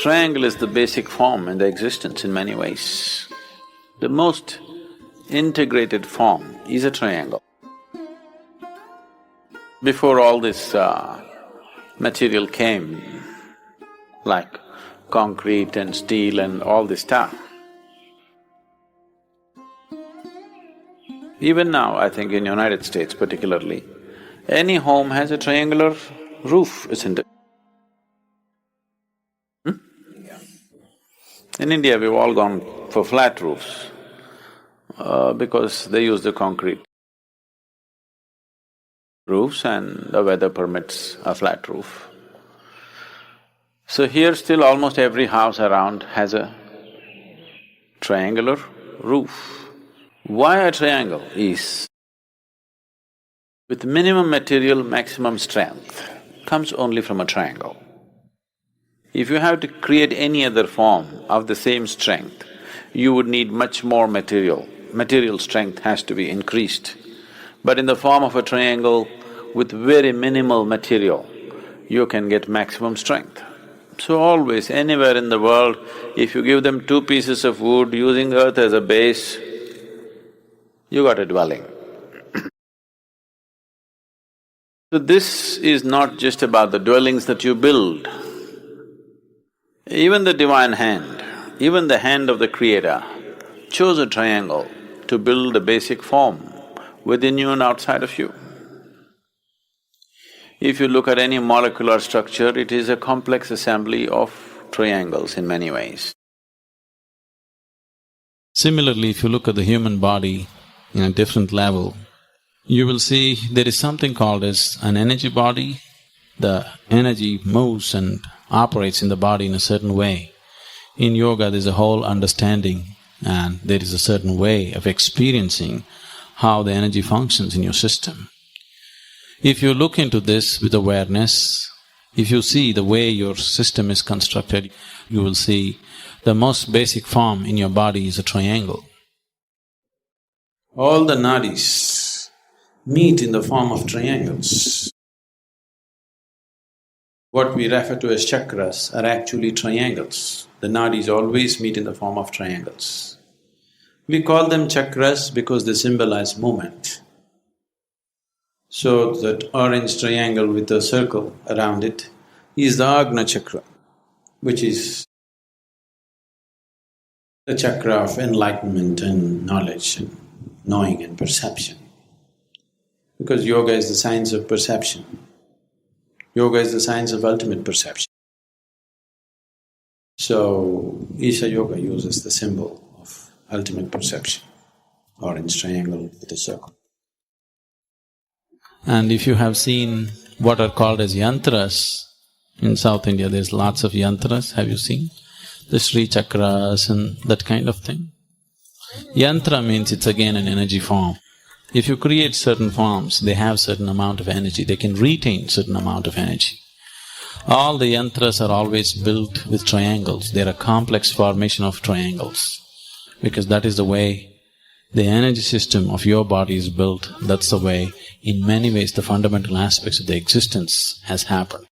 triangle is the basic form in the existence in many ways. The most integrated form is a triangle. Before all this material came, like concrete and steel and all this stuff, even now, I think in United States particularly, any home has a triangular roof, isn't it? In India, we've all gone for flat roofs because they use the concrete roofs and the weather permits a flat roof. So here still almost every house around has a triangular roof. Why a triangle is, with minimum material, maximum strength comes only from a triangle. If you have to create any other form of the same strength, you would need much more material. Material strength has to be increased. But in the form of a triangle, with very minimal material, you can get maximum strength. So always, anywhere in the world, if you give them 2 pieces of wood using earth as a base, you got a dwelling. So this is not just about the dwellings that you build. Even the divine hand, even the hand of the Creator chose a triangle to build a basic form within you and outside of you. If you look at any molecular structure, it is a complex assembly of triangles in many ways. Similarly, if you look at the human body in a different level, you will see there is something called as an energy body. The energy moves and operates in the body in a certain way. In yoga, there's a whole understanding and there is a certain way of experiencing how the energy functions in your system. If you look into this with awareness, if you see the way your system is constructed, you will see the most basic form in your body is a triangle. All the nadis meet in the form of triangles. What we refer to as chakras are actually triangles. The nadis always meet in the form of triangles. We call them chakras because they symbolize movement. So that orange triangle with a circle around it is the Agna chakra, which is the chakra of enlightenment and knowledge and knowing and perception. Because yoga is the science of perception. Yoga is the science of ultimate perception. So, Isha Yoga uses the symbol of ultimate perception, orange triangle with a circle. And if you have seen what are called as yantras, in South India there's lots of yantras, have you seen? The Sri Chakras and that kind of thing. Yantra means it's again an energy form. If you create certain forms, they have certain amount of energy, they can retain certain amount of energy. All the yantras are always built with triangles, they're a complex formation of triangles. Because that is the way the energy system of your body is built, that's the way, in many ways, the fundamental aspects of the existence has happened.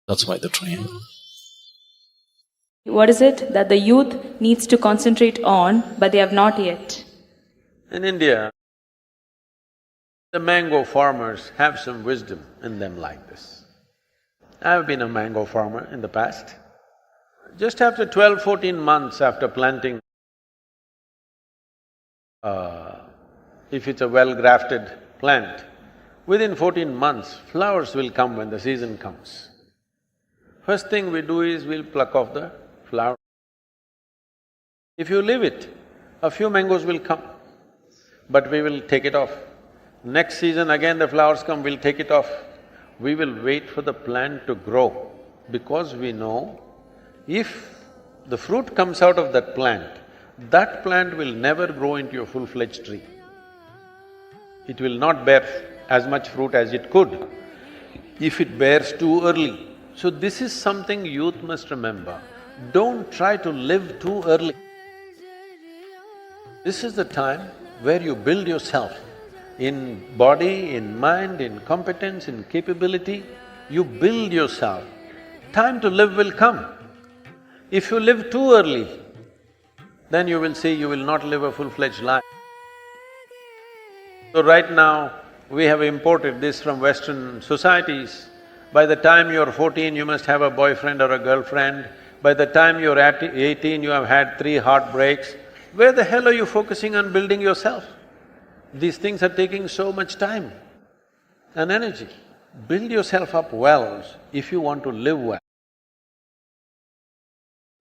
That's why the triangle. What is it that the youth needs to concentrate on, but they have not yet? In India, the mango farmers have some wisdom in them like this. I've been a mango farmer in the past. Just after 12-14 months after planting, if it's a well-grafted plant, within 14 months, flowers will come when the season comes. First thing we do is we'll pluck off the flower. If you leave it, a few mangoes will come, but we will take it off. Next season again the flowers come, we'll take it off. We will wait for the plant to grow because we know if the fruit comes out of that plant will never grow into a full-fledged tree. It will not bear as much fruit as it could if it bears too early. So this is something youth must remember. Don't try to live too early. This is the time where you build yourself in body, in mind, in competence, in capability. You build yourself time to live will come. If you live too early, then you will see you will not live a full-fledged life. So right now, we have imported this from Western societies. By the time you're 14, you must have a boyfriend or a girlfriend. By the time you're at 18, you have had 3 heartbreaks. Where the hell are you focusing on building yourself? These things are taking so much time and energy. Build yourself up well if you want to live well.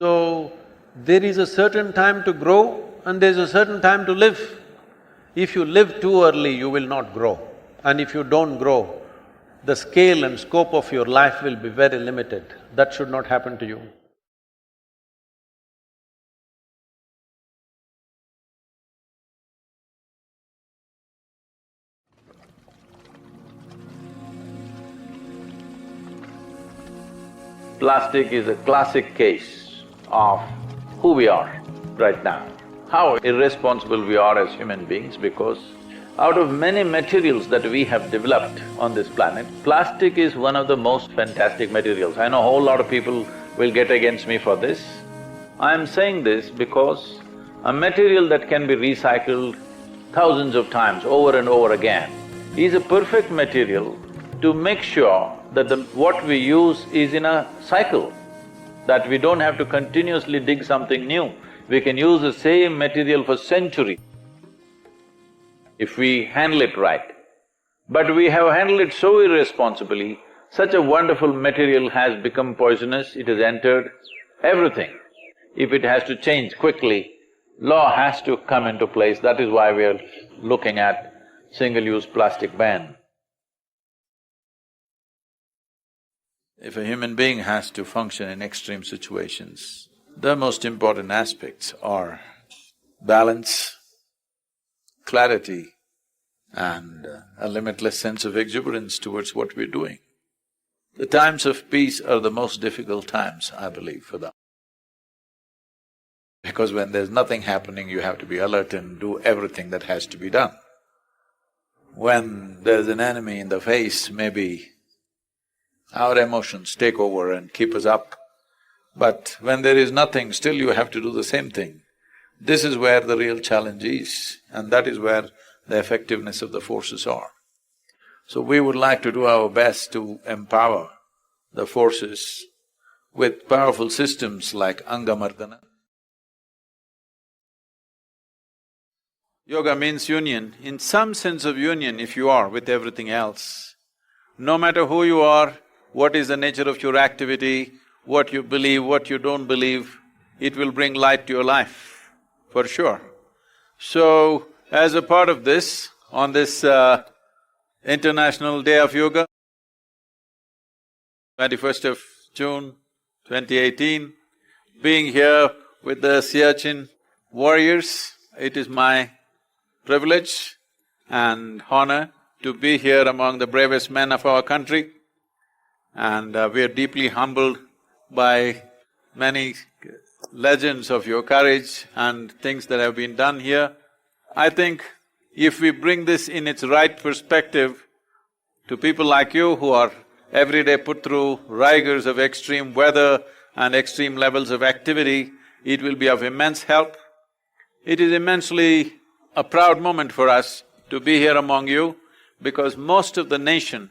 So, there is a certain time to grow and there's a certain time to live. If you live too early, you will not grow. And if you don't grow, the scale and scope of your life will be very limited. That should not happen to you. Plastic is a classic case of who we are right now, how irresponsible we are as human beings, because out of many materials that we have developed on this planet, plastic is one of the most fantastic materials. I know a whole lot of people will get against me for this. I am saying this because a material that can be recycled thousands of times over and over again is a perfect material to make sure that what we use is in a cycle, that we don't have to continuously dig something new. We can use the same material for centuries if we handle it right. But we have handled it so irresponsibly, such a wonderful material has become poisonous, it has entered everything. If it has to change quickly, law has to come into place, that is why we are looking at single-use plastic ban. If a human being has to function in extreme situations, the most important aspects are balance, clarity, and a limitless sense of exuberance towards what we're doing. The times of peace are the most difficult times, I believe, for them. Because when there's nothing happening, you have to be alert and do everything that has to be done. When there's an enemy in the face, maybe our emotions take over and keep us up. But when there is nothing, still you have to do the same thing. This is where the real challenge is, and that is where the effectiveness of the forces are. So we would like to do our best to empower the forces with powerful systems like Angamardana. Yoga means union. In some sense of union, if you are with everything else, no matter who you are, what is the nature of your activity, what you believe, what you don't believe, it will bring light to your life, for sure. So, as a part of this, on this International Day of Yoga, 21st of June, 2018, being here with the Siachen warriors, it is my privilege and honor to be here among the bravest men of our country. And we are deeply humbled by many legends of your courage and things that have been done here. I think if we bring this in its right perspective to people like you who are every day put through rigors of extreme weather and extreme levels of activity, it will be of immense help. It is immensely a proud moment for us to be here among you, because most of the nation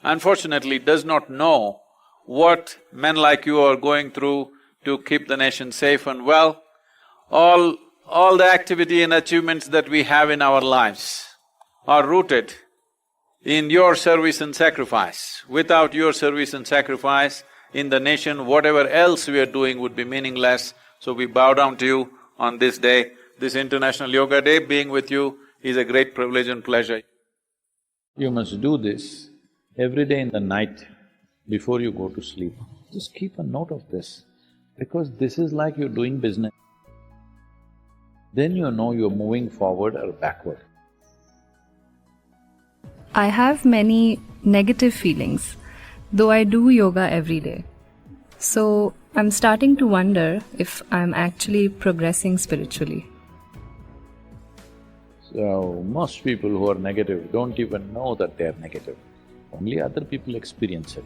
unfortunately does not know what men like you are going through to keep the nation safe and well. All the activity and achievements that we have in our lives are rooted in your service and sacrifice. Without your service and sacrifice in the nation, whatever else we are doing would be meaningless. So we bow down to you on this day. This International Yoga Day, being with you is a great privilege and pleasure. You must do this every day in the night before you go to sleep. Just keep a note of this, because this is like you're doing business. Then you know you're moving forward or backward. I have many negative feelings, though I do yoga every day. So I'm starting to wonder if I'm actually progressing spiritually. So, most people who are negative don't even know that they are negative. Only other people experience it.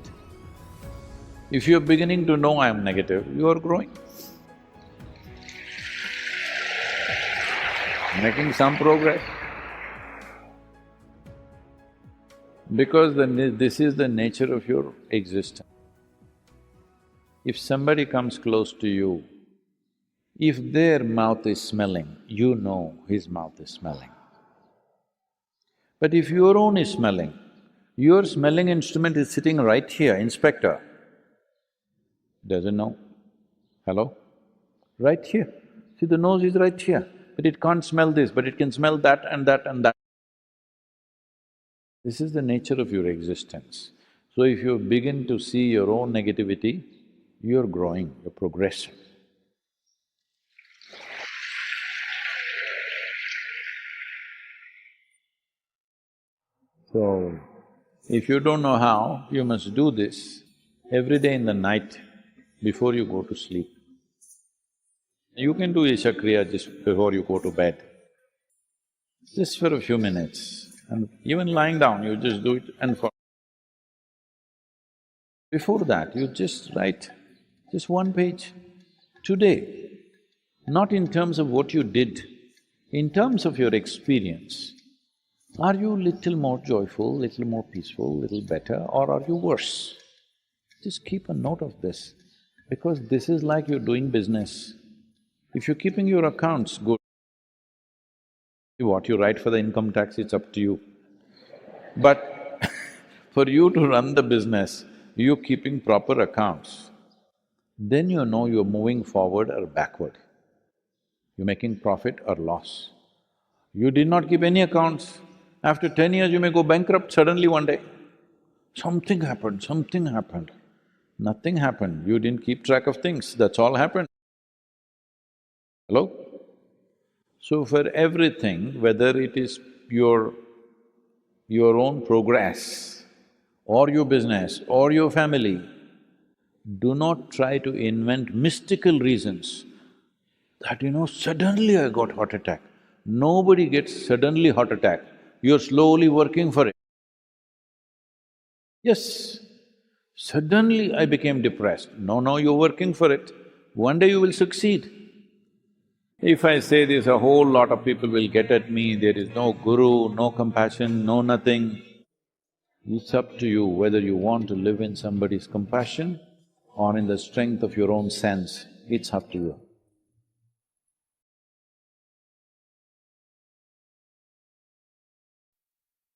If you're beginning to know I'm negative, you are growing. Making some progress. Because this is the nature of your existence. If somebody comes close to you, if their mouth is smelling, you know his mouth is smelling. But if your own is smelling, your smelling instrument is sitting right here, inspector, doesn't know. Hello? Right here. See, the nose is right here, but it can't smell this, but it can smell that and that and that. This is the nature of your existence. So if you begin to see your own negativity, you're growing, you're progressing. So, if you don't know how, you must do this every day in the night before you go to sleep. You can do Isha Kriya just before you go to bed, just for a few minutes, and even lying down, you just do it and for… Before that, you just write just one page. Today, not in terms of what you did, in terms of your experience, are you little more joyful, little more peaceful, little better, or are you worse? Just keep a note of this, because this is like you're doing business. If you're keeping your accounts good, what you write for the income tax, it's up to you. But for you to run the business, you're keeping proper accounts, then you know you're moving forward or backward. You're making profit or loss. You did not keep any accounts, after 10 years you may go bankrupt suddenly one day. Something happened, something happened. Nothing happened, you didn't keep track of things, that's all happened. Hello? So for everything, whether it is your own progress or your business or your family, do not try to invent mystical reasons that, suddenly I got heart attack. Nobody gets suddenly heart attack, you're slowly working for it. Yes, suddenly I became depressed. No, you're working for it. One day you will succeed. If I say this, a whole lot of people will get at me, there is no guru, no compassion, no nothing. It's up to you whether you want to live in somebody's compassion or in the strength of your own sense, it's up to you.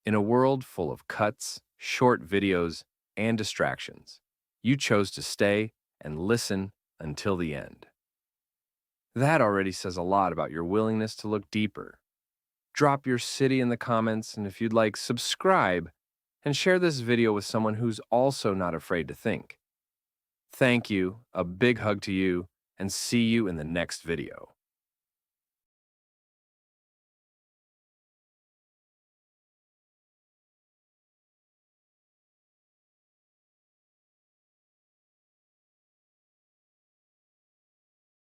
In a world full of cuts, short videos, and distractions, you chose to stay and listen until the end. That already says a lot about your willingness to look deeper. Drop your city in the comments, and if you'd like, subscribe and share this video with someone who's also not afraid to think. Thank you, a big hug to you, and see you in the next video.